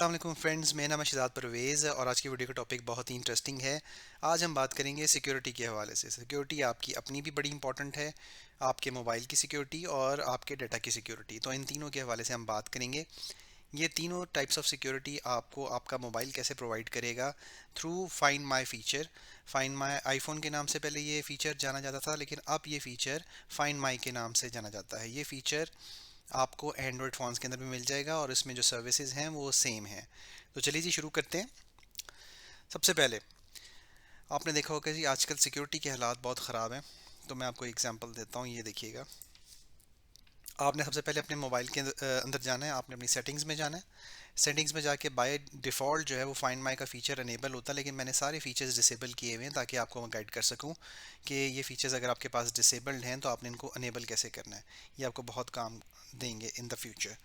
अस्सलाम वालेकुम फ्रेंड्स, मेरा नाम है शहजाद परवेज़ और आज की वीडियो का टॉपिक बहुत ही इंटरेस्टिंग है। आज हम बात करेंगे सिक्योरिटी के हवाले से। सिक्योरिटी आपकी अपनी भी बड़ी इंपॉर्टेंट है, आपके मोबाइल की सिक्योरिटी और आपके डाटा की सिक्योरिटी। तो इन तीनों के हवाले से हम बात करेंगे। ये तीनों टाइप्स ऑफ सिक्योरिटी आपको आपका मोबाइल कैसे प्रोवाइड करेगा through find my feature. Find my iPhone के नाम से पहले ये फ़ीचर जाना जाता था, लेकिन अब ये फ़ीचर फाइंड माई के नाम से जाना जाता है। ये फ़ीचर आपको एंड्रॉयड फ़ोन्स के अंदर भी मिल जाएगा और इसमें जो सर्विसेज हैं वो सेम हैं। तो चलिए जी शुरू करते हैं। सबसे पहले आपने देखा होगा जी आजकल सिक्योरिटी के हालात बहुत ख़राब हैं। तो मैं आपको एग्जांपल देता हूँ, ये देखिएगा। आपने सबसे पहले अपने मोबाइल के अंदर जाना है, आपने अपनी सेटिंग्स में जाना है। सेटिंग्स में जाके बाय डिफ़ॉल्ट जो है वो फाइंड माई का फ़ीचर अनेबल होता है, लेकिन मैंने सारे फ़ीचर्स डिसेबल किए हुए हैं ताकि आपको मैं गाइड कर सकूं कि ये फ़ीचर्स अगर आपके पास डिसेबल्ड हैं तो आपने इनको अनेबल कैसे करना है। ये आपको बहुत काम देंगे इन द फ्यूचर।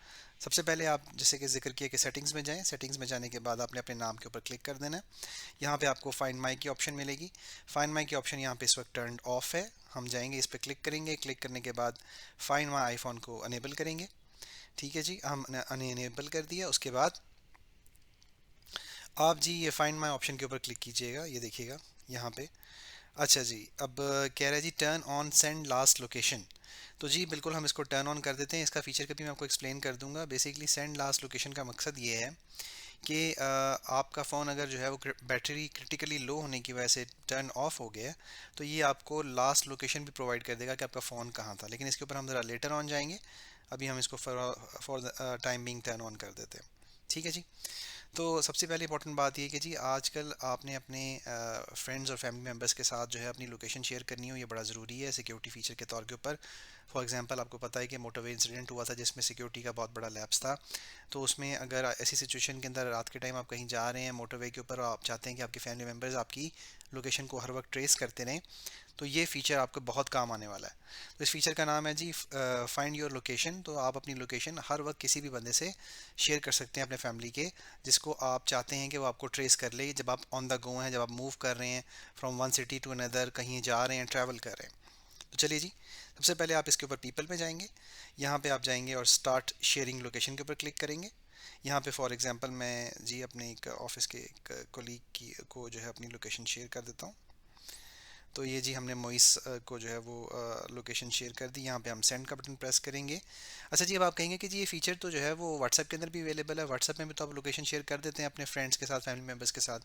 सबसे पहले आप जैसे कि जिक्र किया कि सेटिंग्स में जाएं। सेटिंग्स में जाने के बाद आपने अपने नाम के ऊपर क्लिक कर देना है। यहाँ पे आपको फाइंड माई की ऑप्शन मिलेगी। फाइंड माई की ऑप्शन यहाँ पे इस वक्त टर्न ऑफ है। हम जाएंगे इस पर क्लिक करेंगे। क्लिक करने के बाद फाइंड माई आईफोन को अनेबल करेंगे। ठीक है जी, हमने अनेबल कर दिया। उसके बाद आप जी ये फाइंड माई ऑप्शन के ऊपर क्लिक कीजिएगा, ये देखिएगा यहाँ पे। अच्छा जी, अब कह रहा है जी turn on send last location. तो जी बिल्कुल हम इसको टर्न ऑन कर देते हैं। इसका फीचर कभी मैं आपको एक्सप्लेन कर दूंगा। बेसिकली सेंड लास्ट लोकेशन का मकसद ये है कि आपका फ़ोन अगर जो है वो बैटरी क्रिटिकली लो होने की वजह से टर्न ऑफ हो गया है, तो ये आपको लास्ट लोकेशन भी प्रोवाइड कर देगा कि आपका फ़ोन कहाँ था। लेकिन इसके ऊपर हम ज़रा लेटर ऑन जाएंगे। अभी हम इसको for the time being turn on कर देते हैं। ठीक है जी। तो सबसे पहले इंपॉर्टेंट बात ये कि जी आजकल आपने अपने फ्रेंड्स और फैमिली मेम्बर्स के साथ जो है अपनी लोकेशन शेयर करनी हो, ये बड़ा ज़रूरी है सिक्योरिटी फीचर के तौर के ऊपर। फॉर एग्जांपल आपको पता है कि मोटरवे इंसिडेंट हुआ था जिसमें सिक्योरिटी का बहुत बड़ा लैप्स था। तो उसमें अगर ऐसी सिचुएशन के अंदर रात के टाइम आप कहीं जा रहे हैं मोटरवे के ऊपर और आप चाहते हैं कि आपके फैमिली मेम्बर्स आपकी लोकेशन को हर वक्त ट्रेस करते रहें, तो ये फ़ीचर आपको बहुत काम आने वाला है। तो इस फीचर का नाम है जी फाइंड योर लोकेशन। तो आप अपनी लोकेशन हर वक्त किसी भी बंदे से शेयर कर सकते हैं अपने फैमिली के, जिसको आप चाहते हैं कि वो आपको ट्रेस कर ले जब आप ऑन द गो हैं, जब आप मूव कर रहे हैं from one city to another, कहीं जा रहे हैं, ट्रैवल कर रहे हैं। तो चलिए जी, सबसे पहले आप इसके ऊपर पीपल में जाएंगे। यहाँ पे आप जाएंगे और स्टार्ट शेयरिंग लोकेशन के ऊपर क्लिक करेंगे। यहाँ पे फॉर एग्जांपल मैं जी अपने एक ऑफिस के एक कोलीग की को जो है अपनी लोकेशन शेयर कर देता हूँ। तो ये जी हमने मोइस को जो है वो लोकेशन शेयर कर दी। यहाँ पे हम सेंड का बटन प्रेस करेंगे। अच्छा जी, अब आप कहेंगे कि जी ये फीचर तो जो है वो व्हाट्सएप के अंदर भी अवेलेबल है। व्हाट्सएप में भी तो आप लोकेशन शेयर कर देते हैं अपने फ्रेंड्स के साथ, फैमिली मेम्बर्स के साथ।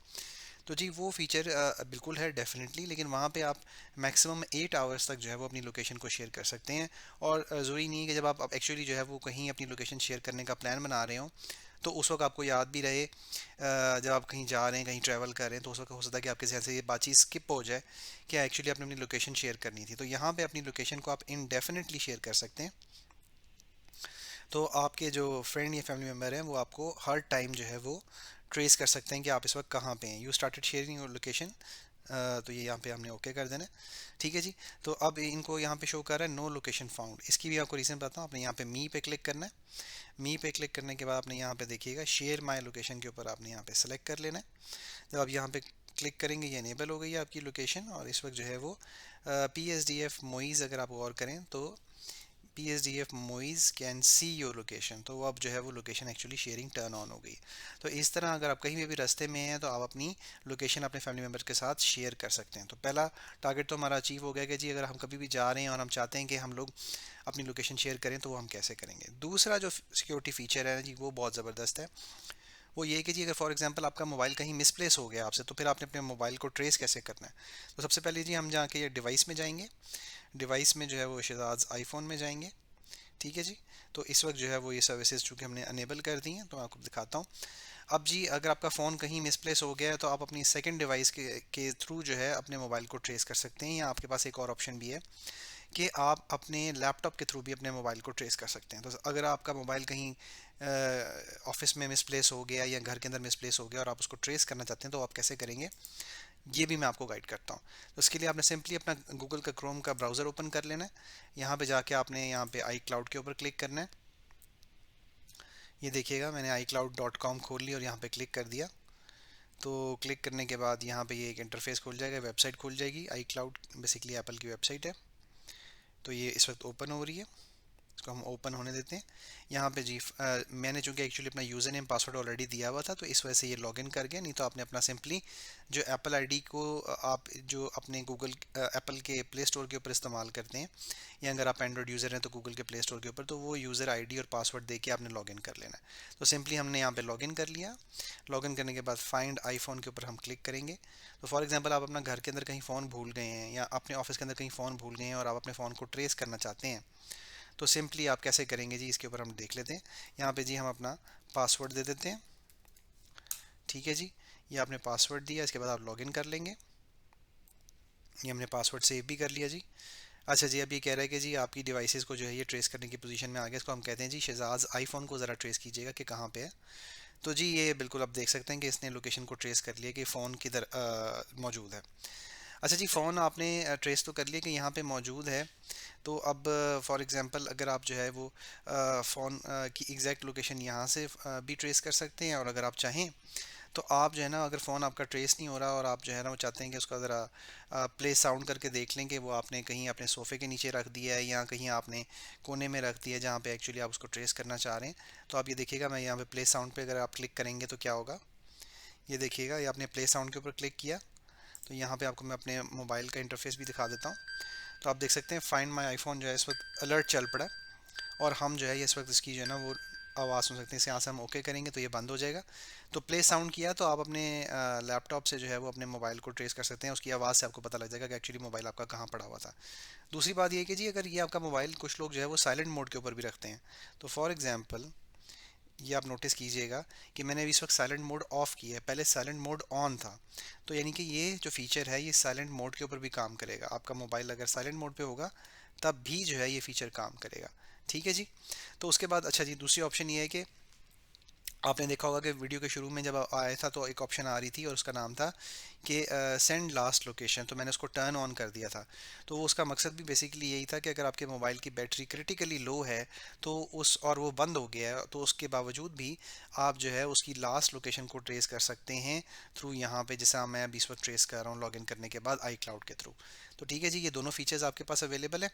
तो जी वो फीचर बिल्कुल है डेफिनेटली, लेकिन वहाँ पे आप मैक्सिमम 8 आवर्स तक जो है वो अपनी लोकेशन को शेयर कर सकते हैं। और ज़रूरी नहीं है कि जब आप एक्चुअली जो है वो कहीं अपनी लोकेशन शेयर करने का प्लान बना रहे हो तो उस वक्त आपको याद भी रहे। जब आप कहीं जा रहे हैं, कहीं ट्रैवल कर रहे हैं, तो उस वक्त हो सकता है कि आपके जहन से ये बातचीत स्किप हो जाए कि एक्चुअली आपने अपनी लोकेशन शेयर करनी थी। तो यहाँ पे अपनी लोकेशन को आप इनडेफिनेटली शेयर कर सकते हैं। तो आपके जो फ्रेंड या फैमिली मेम्बर हैं वो आपको हर टाइम जो है वो ट्रेस कर सकते हैं कि आप इस वक्त कहाँ पे हैं। You started sharing your location. तो ये यहाँ पे हमने ओके कर देना है। ठीक है जी। तो अब इनको यहाँ पे शो कर रहा है नो लोकेशन फाउंड। इसकी भी आपको रीज़न बताता हूँ। आपने यहाँ पे मी पे क्लिक करना है। मी पे क्लिक करने के बाद आपने यहाँ पे देखिएगा शेयर माई लोकेशन के ऊपर आपने यहाँ पे सेलेक्ट कर लेना है। जब आप यहाँ पे क्लिक करेंगे ये इनेबल हो गई है आपकी लोकेशन। और इस वक्त जो है वो P S D F Moiz अगर आप गौर करें तो P S D F Moiz can see your location. तो अब जो है वो location actually sharing turn on हो गई। तो इस तरह अगर आप कहीं भी रास्ते में हैं तो आप अपनी लोकेशन अपने फैमिली मेम्बर के साथ शेयर कर सकते हैं। तो पहला टारगेट तो हमारा अचीव हो गया कि जी अगर हम कभी भी जा रहे हैं और हम चाहते हैं कि हम लोग अपनी लोकेशन शेयर करें तो वो हम कैसे करेंगे। दूसरा जो सिक्योरिटी फीचर है जी वो बहुत ज़बरदस्त है। वो ये कि जी अगर फॉर एग्जांपल आपका मोबाइल कहीं मिसप्लेस हो गया आपसे, तो फिर आपने अपने मोबाइल को ट्रेस कैसे करना है। तो सबसे पहले जी हम जाके ये डिवाइस में जाएंगे। डिवाइस में जो है वो शहजाद आईफोन में जाएंगे। ठीक है जी। तो इस वक्त जो है वो ये सर्विसेज चूँकि हमने अनेबल कर दी हैं तो मैं आपको दिखाता हूँ। अब जी अगर आपका फ़ोन कहीं मिसप्लेस हो गया है तो आप अपनी सेकंड डिवाइस के थ्रू जो है अपने मोबाइल को ट्रेस कर सकते हैं, या आपके पास एक और ऑप्शन भी है कि आप अपने लैपटॉप के थ्रू भी अपने मोबाइल को ट्रेस कर सकते हैं। तो अगर आपका मोबाइल कहीं ऑफिस में मिसप्लेस हो गया या घर के अंदर मिसप्लेस हो गया और आप उसको ट्रेस करना चाहते हैं तो आप कैसे करेंगे, ये भी मैं आपको गाइड करता हूँ। तो उसके लिए आपने सिंपली अपना गूगल का क्रोम का ब्राउज़र ओपन कर लेना है। यहाँ पे जाके आपने यहाँ पे आई क्लाउड के ऊपर क्लिक करना है। ये देखिएगा मैंने iCloud.com खोल ली और यहाँ पे क्लिक कर दिया। तो क्लिक करने के बाद यहाँ पे ये एक इंटरफेस खुल जाएगा, वेबसाइट खुल जाएगी। आई क्लाउड बेसिकली एप्पल की वेबसाइट है। तो ये इस वक्त ओपन हो रही है। इसको हम ओपन होने देते हैं। यहाँ पे जी मैंने चूंकि एक्चुअली अपना यूज़र नेम पासवर्ड ऑलरेडी दिया हुआ था तो इस वजह से ये लॉगिन कर गया, नहीं तो आपने अपना सिंपली जो एप्पल आईडी को आप जो अपने गूगल एप्पल के प्ले स्टोर के ऊपर इस्तेमाल करते हैं, या अगर आप एंड्रॉइड यूज़र हैं तो गूगल के प्ले स्टोर के ऊपर, तो वो यूज़र आईडी और पासवर्ड दे के आपने लॉगिन कर लेना है। तो सिंपली हमने यहाँ पे लॉगिन कर लिया। लॉगिन करने के बाद फाइंड आईफोन के ऊपर हम क्लिक करेंगे। तो फॉर एग्जांपल आप अपना घर के अंदर कहीं फ़ोन भूल गए हैं या अपने ऑफिस के अंदर कहीं फ़ोन भूल गए हैं और आप अपने फ़ोन को ट्रेस करना चाहते हैं, तो सिंपली आप कैसे करेंगे जी, इसके ऊपर हम देख लेते हैं। यहाँ पे जी हम अपना पासवर्ड दे देते हैं। ठीक है जी, ये आपने पासवर्ड दिया, इसके बाद आप लॉगिन कर लेंगे। ये हमने पासवर्ड सेव भी कर लिया जी। अच्छा जी, अब ये कह रहा है कि जी आपकी डिवाइसेस को जो है ये ट्रेस करने की पोजीशन में आ गया। इसको हम कहते हैं जी शहजाद आईफोन को ज़रा ट्रेस कीजिएगा कि कहाँ पे है। तो जी ये बिल्कुल आप देख सकते हैं कि इसने लोकेशन को ट्रेस कर लिया कि फ़ोन किधर मौजूद है। अच्छा जी, फ़ोन आपने ट्रेस तो कर लिया कि यहाँ पे मौजूद है। तो अब फॉर एग्ज़ाम्पल अगर आप जो है वो फ़ोन की एग्जैक्ट लोकेशन यहाँ से भी ट्रेस कर सकते हैं, और अगर आप चाहें तो आप जो है ना, अगर फ़ोन आपका ट्रेस नहीं हो रहा और आप जो है ना वो चाहते हैं कि उसका ज़रा प्ले साउंड करके देख लें कि वो आपने कहीं अपने सोफ़े के नीचे रख दिया है या कहीं आपने कोने में रख दिया है जहाँ पे एक्चुअली आप उसको ट्रेस करना चाह रहे हैं, तो आप ये देखिएगा, मैं यहाँ पे प्ले साउंड पे अगर आप क्लिक करेंगे तो क्या होगा, ये देखिएगा, ये आपने प्ले साउंड के ऊपर क्लिक किया तो यहाँ पे आपको मैं अपने मोबाइल का इंटरफेस भी दिखा देता हूँ। तो आप देख सकते हैं फाइंड माई आईफोन जो है इस वक्त अलर्ट चल पड़ा है, और हम जो है इस वक्त इसकी जो है ना वो आवाज़ सुन सकते हैं। इसे यहाँ से हम ओके करेंगे तो ये बंद हो जाएगा। तो प्ले साउंड किया तो आप अपने लैपटॉप से जो है वो अपने मोबाइल को ट्रेस कर सकते हैं, उसकी आवाज़ से आपको पता लग जाएगा कि एक्चुअली मोबाइल आपका कहाँ पड़ा हुआ था। दूसरी बात ये कि जी अगर ये आपका मोबाइल कुछ लोग जो है वो साइलेंट मोड के ऊपर भी रखते हैं, तो फॉर एग्जांपल ये आप नोटिस कीजिएगा कि मैंने अभी इस वक्त साइलेंट मोड ऑफ किया है, पहले साइलेंट मोड ऑन था। तो यानी कि ये जो फीचर है ये साइलेंट मोड के ऊपर भी काम करेगा। आपका मोबाइल अगर साइलेंट मोड पे होगा तब भी जो है ये फीचर काम करेगा। ठीक है जी। तो उसके बाद अच्छा जी, दूसरी ऑप्शन ये है कि आपने देखा होगा कि वीडियो के शुरू में जब आया था तो एक ऑप्शन आ रही थी और उसका नाम था कि सेंड लास्ट लोकेशन, तो मैंने उसको टर्न ऑन कर दिया था। तो वो उसका मकसद भी बेसिकली यही था कि अगर आपके मोबाइल की बैटरी क्रिटिकली लो है तो उस और वो बंद हो गया है तो उसके बावजूद भी आप जो है उसकी लास्ट लोकेशन को ट्रेस कर सकते हैं थ्रू यहाँ पे, जैसा मैं अभी इस वक्त ट्रेस कर रहा हूँ लॉगिन करने के बाद आई क्लाउड के थ्रू। तो ठीक है जी, ये दोनों फीचर्स आपके पास अवेलेबल है।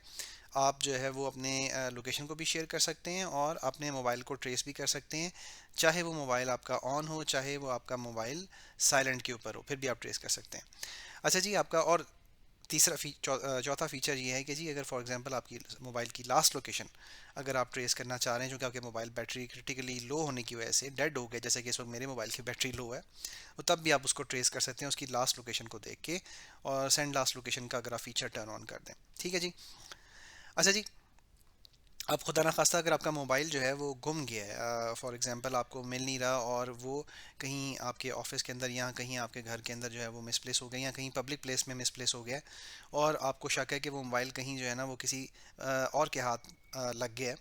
आप जो है वो अपने लोकेशन को भी शेयर कर सकते हैं और अपने मोबाइल को ट्रेस भी कर सकते हैं, चाहे वो मोबाइल आपका ऑन हो चाहे वो आपका मोबाइल साइलेंट के ऊपर हो, फिर भी आप ट्रेस कर सकते हैं। अच्छा जी, आपका और चौथा फीचर ये है कि जी अगर फॉर एग्जांपल आपकी मोबाइल की लास्ट लोकेशन अगर आप ट्रेस करना चाह रहे हैं, जो कि आपके मोबाइल बैटरी क्रिटिकली लो होने की वजह से डेड हो गया, जैसे कि इस वक्त मेरे मोबाइल की बैटरी लो है, तो तब भी आप उसको ट्रेस कर सकते हैं उसकी लास्ट लोकेशन को देख के, और सेंड लास्ट लोकेशन का अगर आप फीचर टर्न ऑन कर दें। ठीक है जी। अच्छा जी, अब खुदा ना खास्ता अगर आपका मोबाइल जो है वो गुम गया है, फॉर एग्जांपल आपको मिल नहीं रहा और वो कहीं आपके ऑफिस के अंदर या कहीं आपके घर के अंदर जो है वो मिसप्लेस हो गया या कहीं पब्लिक प्लेस में मिसप्लेस हो गया है, और आपको शक है कि वो मोबाइल कहीं जो है ना वो किसी और के हाथ लग गया है,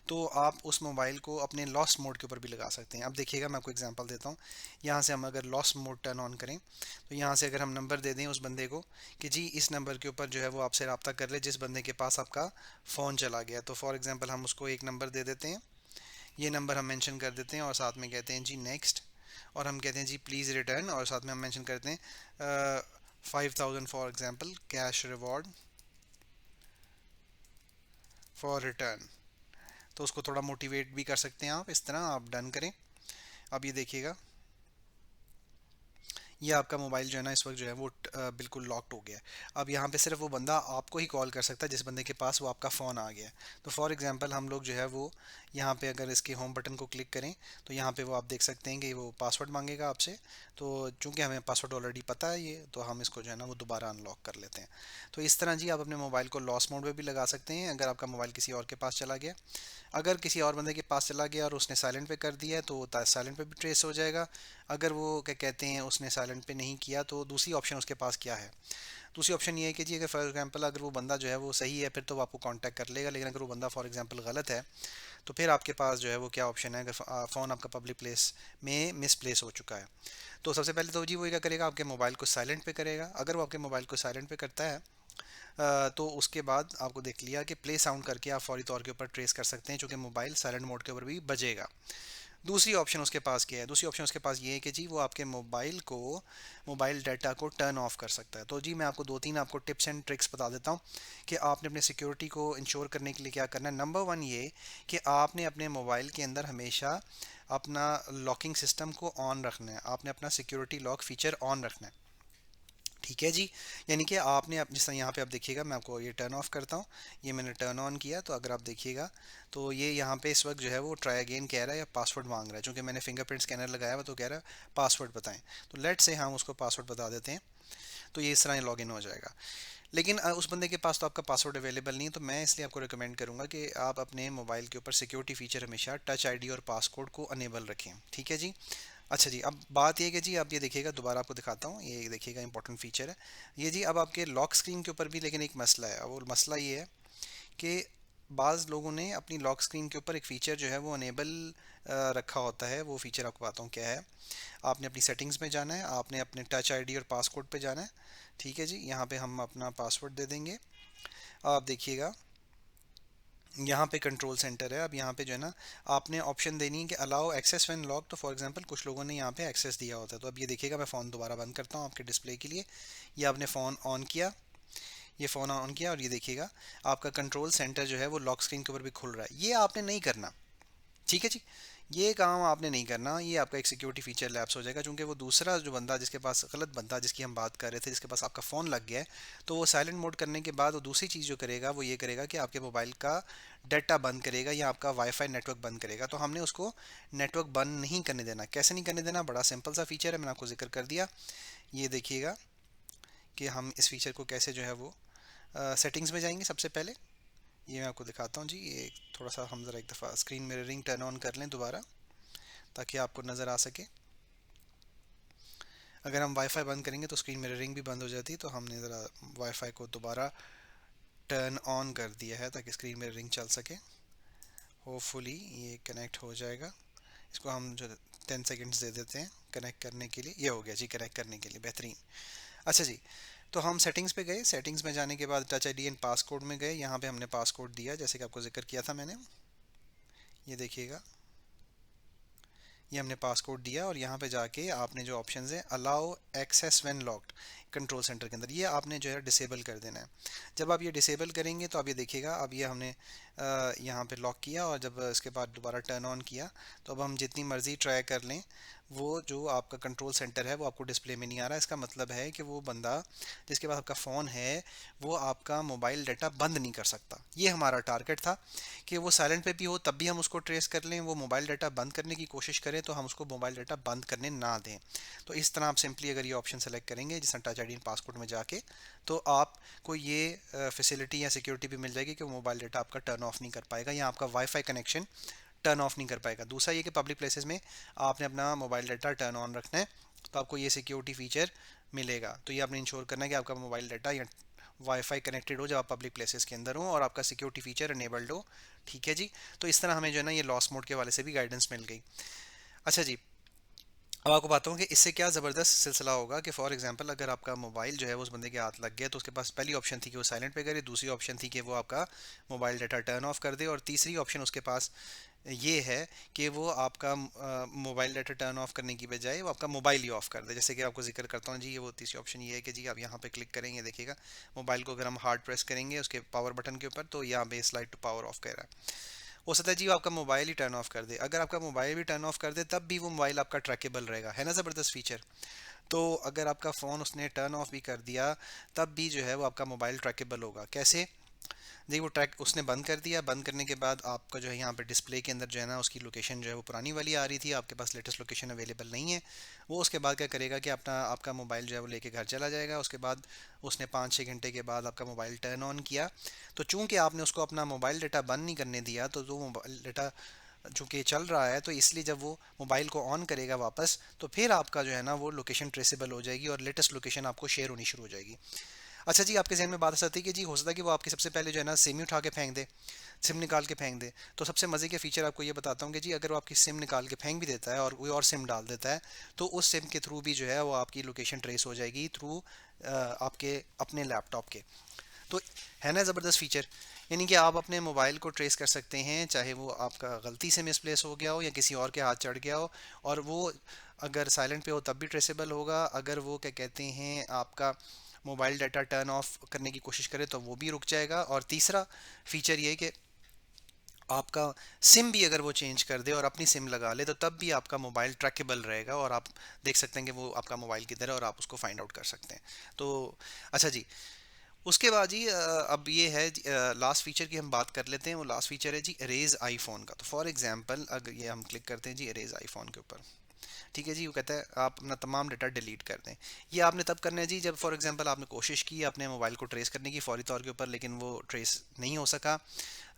तो आप उस मोबाइल को अपने लॉस्ट मोड के ऊपर भी लगा सकते हैं। अब देखिएगा, मैं आपको एग्जांपल देता हूँ। यहाँ से हम अगर लॉस्ट मोड टर्न ऑन करें तो यहाँ से अगर हम नंबर दे दें उस बंदे को कि जी इस नंबर के ऊपर जो है वो आपसे रब्ता कर ले जिस बंदे के पास आपका फ़ोन चला गया, तो फॉर एग्जांपल हम उसको एक नंबर दे देते हैं। ये नंबर हम मेंशन कर देते हैं और साथ में कहते हैं जी नेक्स्ट, और हम कहते हैं जी प्लीज़ रिटर्न, और साथ में हम मेंशन करते हैं 5000 for example cash reward for return. तो उसको थोड़ा मोटिवेट भी कर सकते हैं आप, इस तरह आप डन करें। अब ये देखिएगा, ये आपका मोबाइल जो है ना इस वक्त जो है वो बिल्कुल लॉक्ड हो गया है। अब यहाँ पे सिर्फ वो बंदा आपको ही कॉल कर सकता है जिस बंदे के पास वो आपका फ़ोन आ गया है। तो फॉर एग्जांपल हम लोग जो है वो यहाँ पे अगर इसके होम बटन को क्लिक करें तो यहाँ पे वो आप देख सकते हैं कि वो पासवर्ड मांगेगा आपसे। तो चूंकि हमें पासवर्ड ऑलरेडी पता है ये, तो हम इसको जो है ना वो दोबारा अनलॉक कर लेते हैं। तो इस तरह जी आप अपने मोबाइल को लॉस मोड में भी लगा सकते हैं अगर आपका मोबाइल किसी और के पास चला गया। अगर किसी और बंदे के पास चला गया और उसने साइलेंट पे कर दिया है तो साइलेंट पे भी ट्रेस हो जाएगा। अगर वो क्या कहते हैं उसने साइलेंट पे नहीं किया तो दूसरी ऑप्शन उसके पास क्या है, दूसरी ऑप्शन ये है कि जी अगर फॉर एग्जांपल अगर वो बंदा जो है वो सही है फिर तो वो आपको कांटेक्ट कर लेगा, लेकिन अगर वो बंदा फॉर एग्जांपल गलत है तो फिर आपके पास जो है वो क्या ऑप्शन है, अगर फ़ोन आपका पब्लिक प्लेस में मिसप्लेस हो चुका है तो सबसे पहले तो जी वो क्या करेगा, आपके मोबाइल को साइलेंट पे करेगा। अगर वो आपके मोबाइल को साइलेंट पे करता है तो उसके बाद आपको देख लिया कि प्ले साउंड करके आप फौरी तौर के ऊपर ट्रेस कर सकते हैं, चूँकि मोबाइल साइलेंट मोड के ऊपर भी बजेगा। दूसरी ऑप्शन उसके पास क्या है, दूसरी ऑप्शन उसके पास ये है कि जी वो आपके मोबाइल डाटा को टर्न ऑफ कर सकता है। तो जी मैं आपको दो तीन आपको टिप्स एंड ट्रिक्स बता देता हूँ कि आपने अपने सिक्योरिटी को इंश्योर करने के लिए क्या करना है। नंबर वन ये कि आपने अपने मोबाइल के अंदर हमेशा अपना लॉकिंग सिस्टम को ऑन रखना है, आपने अपना सिक्योरिटी लॉक फीचर ऑन रखना है। ठीक है जी। यानी कि आपने जिस तरह यहाँ पे आप देखिएगा, मैं आपको ये टर्न ऑफ करता हूँ, ये मैंने टर्न ऑन किया, तो अगर आप देखिएगा तो ये यहाँ पे इस वक्त जो है वो ट्राई अगेन कह रहा है या पासवर्ड मांग रहा है, चूंकि मैंने फिंगरप्रिंट स्कैनर लगाया हुआ तो कह रहा है पासवर्ड बताएं। तो लेट से हम उसको पासवर्ड बता देते हैं, तो ये इस तरह लॉग इन हो जाएगा। लेकिन उस बंदे के पास तो आपका पासवर्ड अवेलेबल नहीं है, तो मैं इसलिए आपको रिकमेंड करूंगा कि आप अपने मोबाइल के ऊपर सिक्योरिटी फीचर हमेशा टच आईडी और पासकोड को अनेबल रखें। ठीक है जी। अच्छा जी, अब बात ये है कि जी आप ये देखिएगा, दोबारा आपको दिखाता हूँ, ये देखिएगा इंपॉर्टेंट फीचर है ये जी। अब आपके लॉक स्क्रीन के ऊपर भी लेकिन एक मसला है, और मसला ये है कि बाज़ लोगों ने अपनी लॉक स्क्रीन के ऊपर एक फ़ीचर जो है वो अनेबल रखा होता है। वो फ़ीचर आपको बताता हूँ क्या है। आपने अपनी सेटिंग्स में जाना है, आपने अपने टच आईडी और पासकोड पे जाना है। ठीक है जी, यहाँ पे हम अपना पासवर्ड दे देंगे। आप देखिएगा यहाँ पे कंट्रोल सेंटर है। अब यहाँ पे जो है ना, आपने ऑप्शन देनी है कि अलाउ एक्सेस व्हेन लॉक। तो फॉर एग्जांपल कुछ लोगों ने यहाँ पे एक्सेस दिया होता है, तो अब ये देखिएगा, मैं फ़ोन दोबारा बंद करता हूँ आपके डिस्प्ले के लिए। ये आपने फ़ोन ऑन किया, ये फ़ोन ऑन किया, और ये देखिएगा आपका कंट्रोल सेंटर जो है वो लॉक स्क्रीन के ऊपर भी खुल रहा है। ये आपने नहीं करना। ठीक है जी, ये काम आपने नहीं करना, ये आपका एक सिक्योरिटी फीचर लैप्स हो जाएगा, क्योंकि वो दूसरा जो बंदा जिसके पास गलत बंदा जिसकी हम बात कर रहे थे, जिसके पास आपका फ़ोन लग गया है, तो वो साइलेंट मोड करने के बाद वो दूसरी चीज़ जो करेगा वो ये करेगा कि आपके मोबाइल का डाटा बंद करेगा या आपका वाईफाई नेटवर्क बंद करेगा। तो हमने उसको नेटवर्क बंद नहीं करने देना। कैसे नहीं करने देना, बड़ा सिंपल सा फीचर है, मैंने आपको जिक्र कर दिया। ये देखिएगा कि हम इस फीचर को कैसे जो है वो सेटिंग्स में जाएंगे सबसे पहले। ये मैं आपको दिखाता हूँ जी। ये थोड़ा सा हम ज़रा एक दफ़ा स्क्रीन मिररिंग टर्न ऑन कर लें दोबारा, ताकि आपको नज़र आ सके। अगर हम वाईफाई बंद करेंगे तो स्क्रीन मिररिंग भी बंद हो जाती है, तो हमने ज़रा वाईफाई को दोबारा टर्न ऑन कर दिया है ताकि स्क्रीन मिररिंग चल सके। होपफुली ये कनेक्ट हो जाएगा। इसको हम जो 10 सेकेंड्स दे देते हैं कनेक्ट करने के लिए। ये हो गया जी कनेक्ट करने के लिए, बेहतरीन। अच्छा जी, तो हम सेटिंग्स पे गए, सेटिंग्स में जाने के बाद टच आईडी एंड पासकोड में गए। यहाँ पे हमने पासकोड दिया जैसे कि आपको जिक्र किया था मैंने। ये देखिएगा, ये हमने पासकोड दिया, और यहाँ पे जाके आपने जो ऑप्शन है allow access when locked control centre के अंदर, ये आपने जो है डिसेबल कर देना है। जब आप ये डिसेबल करेंगे तो आप ये देखिएगा, अब ये हमने यहाँ पे लॉक किया, और जब इसके बाद दोबारा टर्न ऑन किया, तो अब हम जितनी मर्ज़ी ट्राई कर लें, वो जो आपका कंट्रोल सेंटर है वो आपको डिस्प्ले में नहीं आ रहा। इसका मतलब है कि वो बंदा जिसके पास आपका फ़ोन है वो आपका मोबाइल डाटा बंद नहीं कर सकता। ये हमारा टारगेट था कि वो साइलेंट पे भी हो तब भी हम उसको ट्रेस कर लें, वो मोबाइल डाटा बंद करने की कोशिश करें तो हम उसको मोबाइल डाटा बंद करने ना दें। तो इस तरह आप सिंपली अगर ये ऑप्शन सेलेक्ट करेंगे जिस टच आईडी पासकोड में जाके, तो आपको ये फैसिलिटी या सिक्योरिटी भी मिल जाएगी कि वो मोबाइल डाटा आपका टर्न ऑफ नहीं कर पाएगा या आपका वाईफाई कनेक्शन टर्न ऑफ नहीं कर पाएगा। दूसरा ये कि पब्लिक प्लेसेस में आपने अपना मोबाइल डाटा टर्न ऑन रखना है, तो आपको ये सिक्योरिटी फीचर मिलेगा। तो ये आपने इंश्योर करना है कि आपका मोबाइल डाटा या वाईफाई कनेक्टेड हो जब आप पब्लिक प्लेसेस के अंदर हो, और आपका सिक्योरिटी फीचर अनेबल्ड हो। ठीक है जी। तो इस तरह हमें जो है ना ये लॉस मोड के वाले से भी गाइडेंस मिल गई। अच्छा जी, अब आपको बताता हूँ कि इससे क्या ज़बरदस्त सिलसिला होगा कि फॉर एग्जांपल अगर आपका मोबाइल जो है वो उस बंदे के हाथ लग गया, तो उसके पास पहली ऑप्शन थी कि वो साइलेंट पे करे, दूसरी ऑप्शन थी कि वो आपका मोबाइल डाटा टर्न ऑफ कर दे, और तीसरी ऑप्शन उसके पास ये है कि वो आपका मोबाइल डाटा टर्न ऑफ करने की बजाय वो आपका मोबाइल ही ऑफ कर दे। जैसे कि आपको जिक्र करता हूँ जी, ये वो तीसरी ऑप्शन ये है कि जी आप यहाँ पे क्लिक करेंगे, देखिएगा मोबाइल को अगर हम हार्ड प्रेस करेंगे उसके पावर बटन के ऊपर, तो यहाँ पे स्लाइड टू पावर ऑफ कर रहा है। हो सकता है जी वो आपका मोबाइल ही टर्न ऑफ कर दे। अगर आपका मोबाइल भी टर्न ऑफ कर दे तब भी वो मोबाइल आपका ट्रैकेबल रहेगा, है ना ज़बरदस्त फीचर। तो अगर आपका फ़ोन उसने टर्न ऑफ भी कर दिया तब भी जो है वो आपका मोबाइल ट्रैकेबल होगा। कैसे? देखिए वो ट्रैक उसने बंद कर दिया, बंद करने के बाद आपका जो है यहाँ पे डिस्प्ले के अंदर जो है ना उसकी लोकेशन जो है वो पुरानी वाली आ रही थी, आपके पास लेटेस्ट लोकेशन अवेलेबल नहीं है। वो उसके बाद क्या करेगा कि अपना आपका मोबाइल जो है वो लेके घर चला जाएगा। उसके बाद उसने 5-6 घंटे के बाद आपका मोबाइल टर्न ऑन किया, तो चूंकि आपने उसको अपना मोबाइल डाटा बंद नहीं करने दिया, तो जो मोबाइल डाटा चूँकि चल रहा है, तो इसलिए जब वो मोबाइल को ऑन करेगा वापस, तो फिर आपका जो है ना वो लोकेशन ट्रेसेबल हो जाएगी और लेटेस्ट लोकेशन आपको शेयर होनी शुरू हो जाएगी। अच्छा जी, आपके जहन में बात आ सकती है कि जी हो सकता है कि वो आपकी सबसे पहले जो है ना सिम ही उठा के फेंक दे, सिम निकाल के फेंक दे। तो सबसे मज़े के फीचर आपको ये बताता हूँ कि जी अगर वो आपकी सिम निकाल के फेंक भी देता है और कोई और सिम डाल देता है, तो उस सिम के थ्रू भी जो है वो आपकी लोकेशन ट्रेस हो जाएगी थ्रू आपके अपने लैपटॉप के। तो है ना ज़बरदस्त फीचर। यानी कि आप अपने मोबाइल को ट्रेस कर सकते हैं, चाहे वो आपका गलती से मिसप्लेस हो गया हो या किसी और के हाथ चढ़ गया हो, और वो अगर साइलेंट पे हो तब भी ट्रेसेबल होगा। अगर वो क्या कहते हैं आपका मोबाइल डाटा टर्न ऑफ करने की कोशिश करे तो वो भी रुक जाएगा। और तीसरा फीचर ये है कि आपका सिम भी अगर वो चेंज कर दे और अपनी सिम लगा ले तो तब भी आपका मोबाइल ट्रैकेबल रहेगा, और आप देख सकते हैं कि वो आपका मोबाइल किधर है और आप उसको फाइंड आउट कर सकते हैं। तो अच्छा जी, उसके बाद जी अब ये है लास्ट फीचर की हम बात कर लेते हैं। वो लास्ट फीचर है जी इरेज आईफोन का। तो फॉर एग्जांपल अगर ये हम क्लिक करते हैं जी इरेज आईफोन के ऊपर, ठीक है जी, वो कहता है आप अपना तमाम डाटा डिलीट कर दें। ये आपने तब करना है जी जब फॉर एग्जांपल आपने कोशिश की अपने मोबाइल को ट्रेस करने की फौरी तौर के ऊपर, लेकिन वो ट्रेस नहीं हो सका।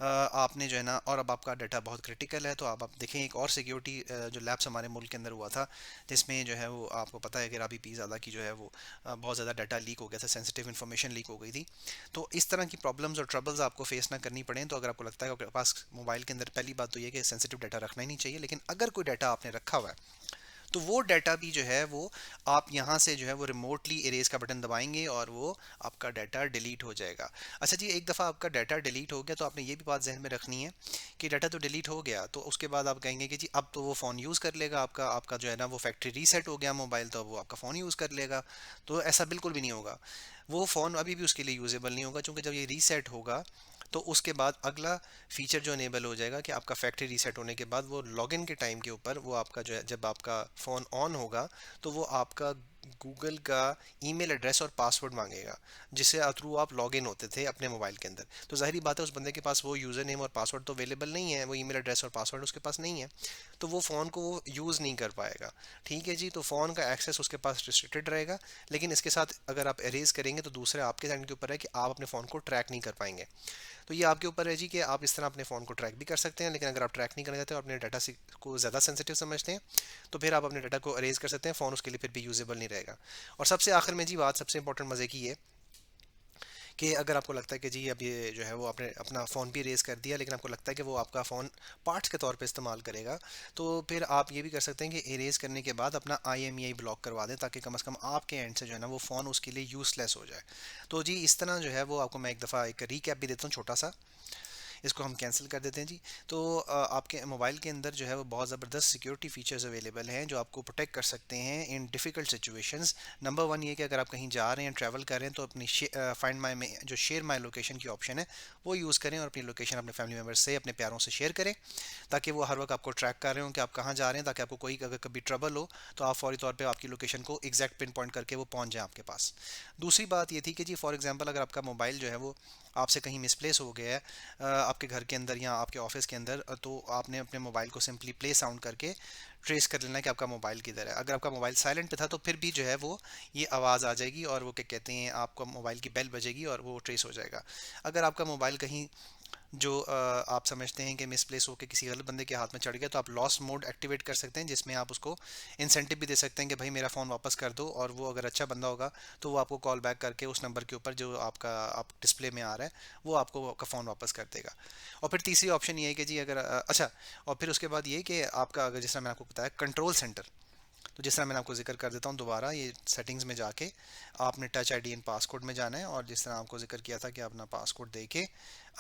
आपने जो है ना, और अब आपका डाटा बहुत क्रिटिकल है, तो आप देखें एक और सिक्योरिटी जो लैब्स हमारे मुल्क के अंदर हुआ था, जिसमें जो है वो आपको पता है कि राबी पीज़ादा की जो है वो बहुत ज़्यादा डाटा लीक हो गया था, सेंसिटिव इन्फॉर्मेशन लीक हो गई थी। तो इस तरह की प्रॉब्लम्स और ट्रबल्स आपको फेस ना करनी पड़े, तो अगर आपको लगता है कि आपके पास मोबाइल के अंदर, पहली बात तो ये कि सेंसिटिव डाटा रखना ही नहीं चाहिए, लेकिन अगर कोई डाटा आपने रखा हुआ है तो वो डाटा भी जो है वो आप यहाँ से जो है वो रिमोटली इरेज का बटन दबाएंगे और वो आपका डाटा डिलीट हो जाएगा। अच्छा जी, एक दफ़ा आपका डाटा डिलीट हो गया तो आपने ये भी बात जहन में रखनी है कि डाटा तो डिलीट हो गया, तो उसके बाद आप कहेंगे कि जी अब तो वो फ़ोन यूज़ कर लेगा आपका, आपका जो है ना वो फैक्ट्री रीसेट हो गया मोबाइल, तो अब वो आपका फ़ोन यूज़ कर लेगा। तो ऐसा बिल्कुल भी नहीं होगा। वो फ़ोन अभी भी उसके लिए यूजेबल नहीं होगा, क्योंकि जब ये रीसेट होगा तो उसके बाद अगला फीचर जो इनेबल हो जाएगा कि आपका फैक्ट्री रीसेट होने के बाद वो लॉगिन के टाइम के ऊपर वो आपका जो है, जब आपका फ़ोन ऑन होगा तो वो आपका गूगल का ईमेल एड्रेस और पासवर्ड मांगेगा, जिससे थ्रू आप लॉगिन होते थे अपने मोबाइल के अंदर। तो जाहिर बात है उस बंदे के पास वो यूज़र नेम और पासवर्ड तो अवेलेबल नहीं है, वो ईमेल एड्रेस और पासवर्ड उसके पास नहीं है, तो वो फ़ोन को वो यूज़ नहीं कर पाएगा। ठीक है जी, तो फ़ोन का एक्सेस उसके पास रिस्ट्रिक्टेड रहेगा। लेकिन इसके साथ अगर आप एरेज करेंगे तो दूसरे आपके साइड के ऊपर है कि आप अपने फ़ोन को ट्रैक नहीं कर पाएंगे। तो ये आपके ऊपर है जी कि आप इस तरह अपने फ़ोन को ट्रैक भी कर सकते हैं, लेकिन अगर आप ट्रैक नहीं करना चाहते और अपने डाटा को ज़्यादा सेंसिटिव समझते हैं तो फिर आप अपने डाटा को अरेज कर सकते हैं, फ़ोन उसके लिए फिर भी यूजेबल नहीं रहेगा। और सबसे आखिर में जी बात सबसे इंपॉर्टेंट मज़े की है कि अगर आपको लगता है कि जी अब ये जो है वो आपने अपना फ़ोन भी रेज़ कर दिया, लेकिन आपको लगता है कि वो आपका फ़ोन पार्ट्स के तौर पे इस्तेमाल करेगा, तो फिर आप ये भी कर सकते हैं कि इरेज़ करने के बाद अपना IMEI ब्लॉक करवा दें, ताकि कम से कम आपके एंड से जो है ना वो फ़ोन उसके लिए यूज़लेस हो जाए। तो जी इस तरह जो है वो आपको मैं एक दफ़ा एक रीकैप भी देता हूँ छोटा सा, इसको हम कैंसिल कर देते हैं जी। तो आपके मोबाइल के अंदर जो है वो बहुत ज़बरदस्त सिक्योरिटी फीचर्स अवेलेबल हैं जो आपको प्रोटेक्ट कर सकते हैं इन डिफ़िकल्ट सिचुएशंस। नंबर वन ये कि अगर आप कहीं जा रहे हैं, ट्रैवल कर रहे हैं, तो अपनी फाइंड माई में जो शेयर माई लोकेशन की ऑप्शन है वो यूज़ करें और अपनी लोकेशन अपने फैमिली मेम्बर से, अपने प्यारों से शेयर करें, ताकि वो हर वक्त आपको ट्रैक कर रहे हो कि आप कहाँ जा रहे हैं, ताकि आपको कोई अगर कभी ट्रबल हो तो आप फौरी तौर पे आपकी लोकेशन को एग्जैक्ट पिन पॉइंट करके वो पहुंच जाए आपके पास। दूसरी बात ये थी कि जी फॉर एग्जांपल अगर आपका मोबाइल जो है वो आपसे कहीं मिसप्लेस हो गया है आपके घर के अंदर या आपके ऑफिस के अंदर, तो आपने अपने मोबाइल को सिंपली प्ले साउंड करके ट्रेस कर लेना है कि आपका मोबाइल किधर है। अगर आपका मोबाइल साइलेंट पे था तो फिर भी जो है वो ये आवाज़ आ जाएगी और वो क्या कहते हैं आपको मोबाइल की बेल बजेगी और वो ट्रेस हो जाएगा। अगर आपका मोबाइल कहीं जो आप समझते हैं कि मिसप्लेस होकर किसी गलत बंदे के हाथ में चढ़ गया, तो आप लॉस्ट मोड एक्टिवेट कर सकते हैं, जिसमें आप उसको इंसेंटिव भी दे सकते हैं कि भाई मेरा फ़ोन वापस कर दो, और वो अगर अच्छा बंदा होगा तो वो आपको कॉल बैक करके उस नंबर के ऊपर जो आपका आप डिस्प्ले में आ रहा है वो आपको आपका फ़ोन वापस कर देगा। और फिर तीसरी ऑप्शन ये है कि जी अगर अच्छा, और फिर उसके बाद ये कि आपका अगर जिस तरह मैंने आपको बताया कंट्रोल सेंटर, तो जिस तरह मैंने आपको जिक्र कर देता हूँ दोबारा, ये सेटिंग्स में जाके आपने टच आईडी एंड पासकोड में जाना है, और जिस तरह आपको जिक्र किया था कि अपना पासकोड दे के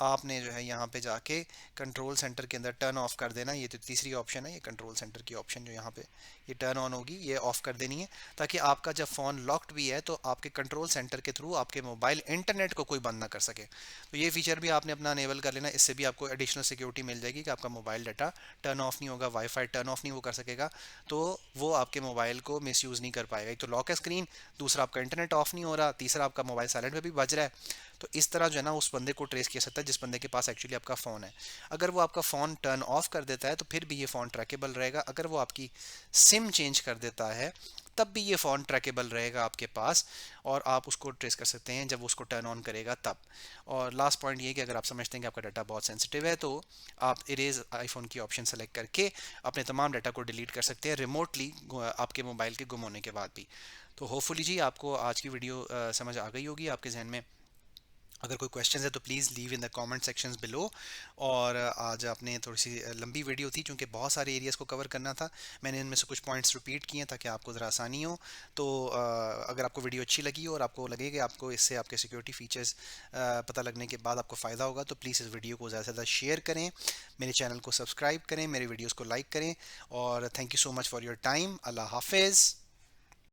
आपने जो है यहाँ पे जाके कंट्रोल सेंटर के अंदर टर्न ऑफ कर देना। ये तो तीसरी ऑप्शन है, ये कंट्रोल सेंटर की ऑप्शन जो यहाँ पे ये टर्न ऑन होगी, ये ऑफ कर देनी है, ताकि आपका जब फ़ोन लॉक्ड भी है तो आपके कंट्रोल सेंटर के थ्रू आपके मोबाइल इंटरनेट को कोई बंद ना कर सके। तो ये फीचर भी आपने अपना अनेबल कर लेना, इससे भी आपको एडिशनल सिक्योरिटी मिल जाएगी कि आपका मोबाइल डाटा टर्न ऑफ नहीं होगा, वाईफाई टर्न ऑफ नहीं वो कर सकेगा, तो वो आपके मोबाइल को मिसयूज़ नहीं कर पाएगा। एक तो लॉक है स्क्रीन, दूसरा आपका इंटरनेट ऑफ नहीं हो रहा, तीसरा आपका मोबाइल साइलेंट पे भी बज रहा है। तो इस तरह जो है ना उस बंदे को ट्रेस किया सकता है जिस बंदे के पास एक्चुअली आपका फ़ोन है। अगर वो आपका फ़ोन टर्न ऑफ कर देता है तो फिर भी ये फ़ोन ट्रैकेबल रहेगा। अगर वो आपकी सिम चेंज कर देता है तब भी ये फ़ोन ट्रैकेबल रहेगा आपके पास, और आप उसको ट्रेस कर सकते हैं जब वो उसको टर्न ऑन करेगा तब। और लास्ट पॉइंट ये कि अगर आप समझते हैं कि आपका डाटा बहुत सेंसिटिव है तो आप इरेज आईफोन की ऑप्शन सेलेक्ट करके अपने तमाम डाटा को डिलीट कर सकते हैं रिमोटली आपके मोबाइल के गुम होने के बाद भी। तो होपफुली जी आपको आज की वीडियो समझ आ गई होगी, आपके जहन में अगर कोई क्वेश्चन है तो please leave in the comment sections below. और आज आपने थोड़ी सी लंबी वीडियो थी क्योंकि बहुत सारे एरियाज़ को कवर करना था। मैंने इनमें से कुछ पॉइंट्स रिपीट किए हैं ताकि आपको ज़रा आसानी हो। तो अगर आपको वीडियो अच्छी लगी और आपको लगे कि आपको इससे आपके सिक्योरिटी फीचर्स पता लगने के बाद आपको फ़ायदा होगा, तो प्लीज़ इस वीडियो को ज़्यादा से ज़्यादा शेयर करें, मेरे चैनल को सब्सक्राइब करें, मेरे वीडियोज़ को लाइक करें। और thank you so much for your time. अल्लाह हाफिज़।